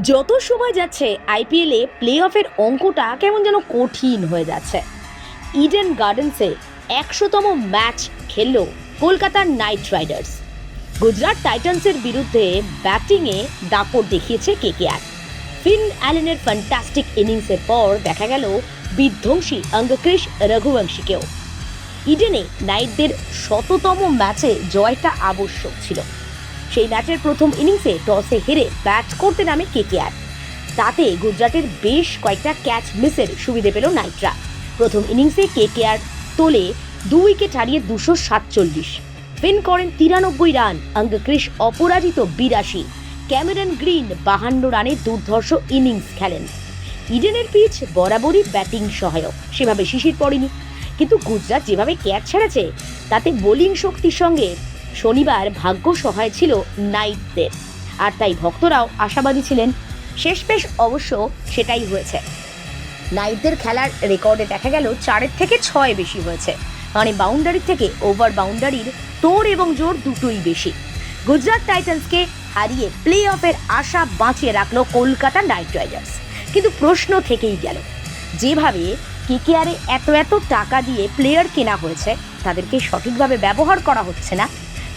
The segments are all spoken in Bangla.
যত সময় যাচ্ছে আইপিএলে প্লে অফের অঙ্কটা কেমন যেন কঠিন হয়ে যাচ্ছে। ইডেন গার্ডেন্সে 100তম ম্যাচ খেলল কলকাতার নাইট রাইডার্স। গুজরাট টাইটান্সের বিরুদ্ধে ব্যাটিংয়ে দাপট দেখিয়েছে কেকেআর। ফিন অ্যালেনের ফ্যান্টাস্টিক ইনিংসের পর দেখা গেল বিধ্বংসী অঙ্গক্রিশ রঘুবংশীকেও। ইডেনে নাইটদের 100তম ম্যাচে জয়টা আবশ্যক ছিল। সেই ম্যাচের প্রথম ইনিংসে টসে হেরে ব্যাট করতে নামে কেকেআর। তাতে গুজরাটের বেশ কয়েকটা ক্যাচ মিসের সুবিধে পেল নাইটরা। প্রথম ইনিংসে কেকেআর তোলে 2 উইকেট হারিয়ে 247। ফিন করেন 93 রান, অঙ্গক্রিশ অপরাজিত 82, ক্যামেরন গ্রিন 52 রানে দুর্ধর্ষ ইনিংস খেলেন। ইডেনের পিচ বরাবরই ব্যাটিং সহায়ক, সেভাবে শিশির পড়েনি। কিন্তু গুজরাট যেভাবে ক্যাচ ছেড়েছে তাতে বোলিং শক্তির সঙ্গে শনিবার ভাগ্য সহায় ছিল নাইটদের, আর তাই ভক্তরাও আশাবাদী ছিলেন। শেষমেশ অবশ্য সেটাই হয়েছে। নাইটদের খেলার রেকর্ডে দেখা গেল 4 থেকে 6 বেশি হয়েছে, মানে বাউন্ডারি থেকে ওভার বাউন্ডারির তোড় এবং জোর দুটোই বেশি। গুজরাট টাইটান্সকে হারিয়ে প্লে অফের আশা বাঁচিয়ে রাখলো কলকাতা নাইট রাইডার্স। কিন্তু প্রশ্ন থেকেই গেল, যেভাবে কেকেআরে এত টাকা দিয়ে প্লেয়ার কেনা হয়েছে তাদেরকে সঠিকভাবে ব্যবহার করা হচ্ছে না,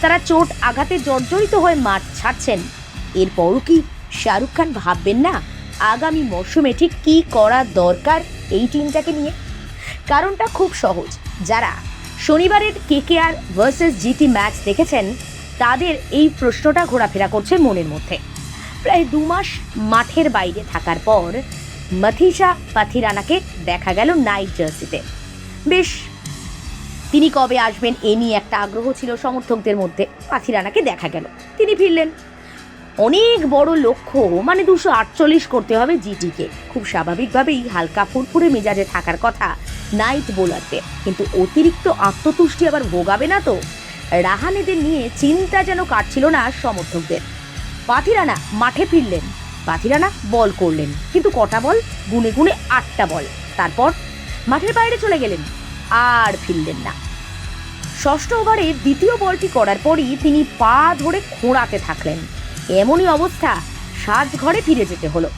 তারা চোট আঘাতে জর্জরিত হয়ে মাঠ ছাড়ছেন, এরপরও কি শাহরুখ খান ভাববেন না আগামী মরশুমে ঠিক কী করা দরকার এই টিমটাকে নিয়ে? কারণটা খুব সহজ। যারা শনিবারের কেকেআর ভার্সেস জিটি ম্যাচ দেখেছেন তাদের এই প্রশ্নটা ঘোরাফেরা করছে মনের মধ্যে। প্রায় 2 মাস মাঠের বাইরে থাকার পর মথিশা পাথিরানাকে দেখা গেল নাইট জার্সিতে। বেশ, তিনি কবে আসবেন এ নিয়ে একটা আগ্রহ ছিল সমর্থকদের মধ্যে। পাথিরানাকে দেখা গেল, তিনি ফিরলেন। অনেক বড় লক্ষ্য, মানে 248 করতে হবে জিটিকে। খুব স্বাভাবিকভাবেই হালকা ফুরফুরে মেজাজে থাকার কথা নাইট বোলারদের, কিন্তু অতিরিক্ত আত্মতুষ্টি আবার ভোগাবে না তো? রাহানেদের নিয়ে চিন্তা যেন কাটছিল না সমর্থকদের। পাথিরানা মাঠে ফিরলেন, পাথিরানা বল করলেন, কিন্তু কটা বল? গুনে গুনে 8টা বল। তারপর মাঠের বাইরে চলে গেলেন, আর ফিরলেন না। 6ষ্ঠ ওভারে দ্বিতীয় বলটি করার পরই তিনি পা ধরে খোঁড়াতে থাকলেন। এমনই অবস্থা, সাজঘরে ফিরে যেতে হলো।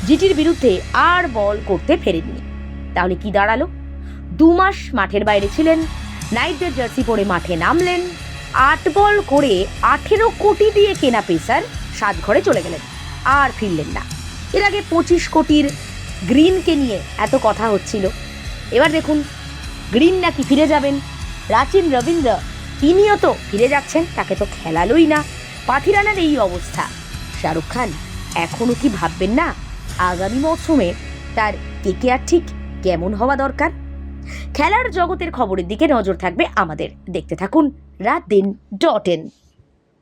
জিটির বিরুদ্ধে আর বল করতে ফেরেননি। তাহলে কি দাঁড়ালো? 2 মাস মাঠের বাইরে ছিলেন, নাইটদের জার্সি পরে মাঠে নামলেন, 8 বল করে 18 কোটি দিয়ে কেনা পেসার সাজঘরে চলে গেলেন, আর ফিরলেন না। এর আগে 25 কোটির গ্রিনকে নিয়ে এত কথা হচ্ছিল। এবার দেখুন, গ্রিন নাকি ফিরে যাবেন। রাচিন রবীন্দ্র তিনিও তো ফিরে যাচ্ছেন, তাকে তো খেলালোই না। পাথিরানার এই অবস্থা, শাহরুখ খান এখনো কি ভাববেন না আগামী মৌসুমে তার কেকেআর ঠিক কেমন হওয়া দরকার? খেলার জগতের খবরের দিকে নজর থাকবে আমাদের। দেখতে থাকুন রাতদিন.in।